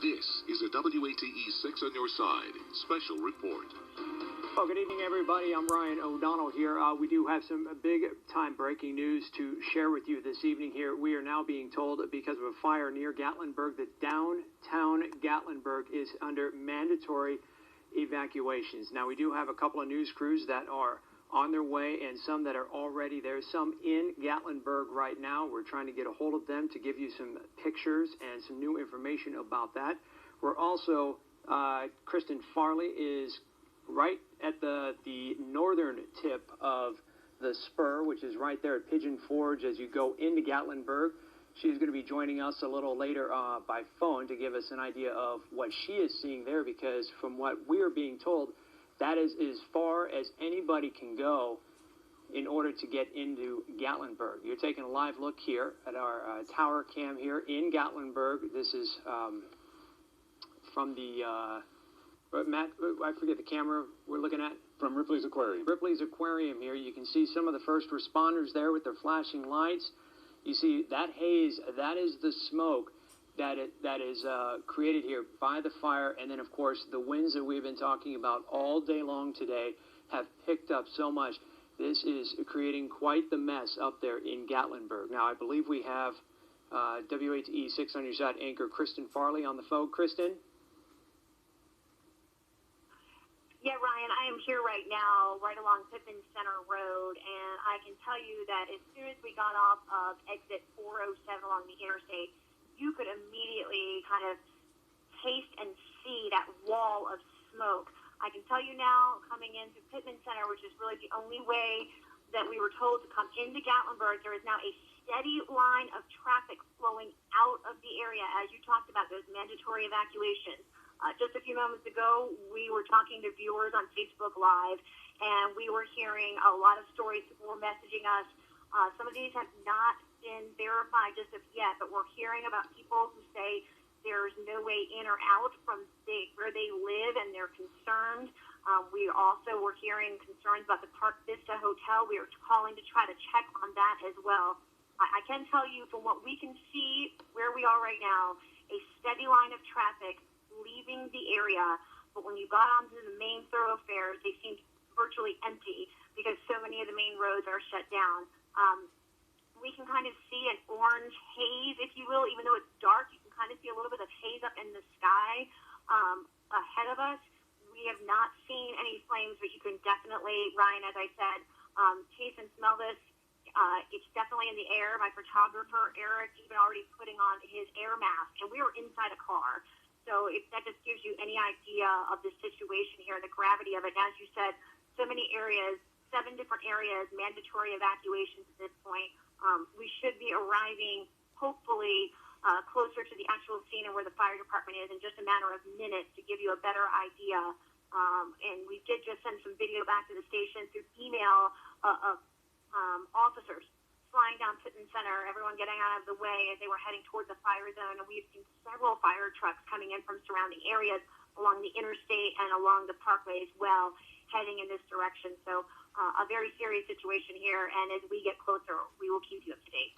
This is a WATE 6 on your side special report. Well, good evening, everybody. I'm Ryan O'Donnell here. We do have some big-time breaking news to share with you this evening here. We are now being told that because of a fire near Gatlinburg, that downtown Gatlinburg is under mandatory evacuations. Now, we do have a couple of news crews that are on their way and some that are already there. Some in Gatlinburg right now. We're trying to get a hold of them to give you some pictures and some new information about that. We're also, Kristen Farley is right at the northern tip of the spur, which is right there at Pigeon Forge as you go into Gatlinburg. She's going to be joining us a little later by phone to give us an idea of what she is seeing there, because from what we are being told, that is as far as anybody can go in order to get into Gatlinburg. You're taking a live look here at our tower cam here in Gatlinburg. This is from the, Matt, I forget the camera we're looking at. From Ripley's Aquarium. Ripley's Aquarium here. You can see some of the first responders there with their flashing lights. You see that haze, that is the smoke that is created here by the fire. And then, of course, the winds that we've been talking about all day long today have picked up so much. This is creating quite the mess up there in Gatlinburg. Now, I believe we have WATE 6 on your side anchor Kristen Farley on the phone. Kristen? Yeah, Ryan, I am here right now, right along Pittman Center Road, and I can tell you that as soon as we got off of exit 407 along the interstate, you could immediately kind of taste and see that wall of smoke. I can tell you now, coming into Pittman Center, which is really the only way that we were told to come into Gatlinburg, there is now a steady line of traffic flowing out of the area, as you talked about, those mandatory evacuations. Just a few moments ago, we were talking to viewers on Facebook Live, and we were hearing a lot of stories. People were messaging us. Some of these have not been verified just of yet, but we're hearing about people who say there's no way in or out from where they live, and they're concerned. We also were hearing concerns about the Park Vista Hotel. We are calling to try to check on that as well. I can tell you from what we can see where we are right now, a steady line of traffic leaving the area, but when you got onto the main thoroughfares, they seemed virtually empty because so many of the main roads are shut down. We can kind of see an orange haze, if you will, even though it's dark, you can kind of see a little bit of haze up in the sky ahead of us. We have not seen any flames, but you can definitely, Ryan, as I said, taste and smell this. It's definitely in the air. My photographer, Eric, even already putting on his air mask, and we were inside a car. So if that just gives you any idea of the situation here, the gravity of it. As you said, so many areas, 7 different areas, mandatory evacuations at this point. We should be arriving, hopefully, closer to the actual scene and where the fire department is in just a matter of minutes to give you a better idea. And we did just send some video back to the station through email of officers flying down Pittman Center, everyone getting out of the way as they were heading towards the fire zone. And we've seen several fire trucks coming in from surrounding areas along the interstate and along the parkway as well, heading in this direction. So a very serious situation here. And as we get closer, we will keep you up to date.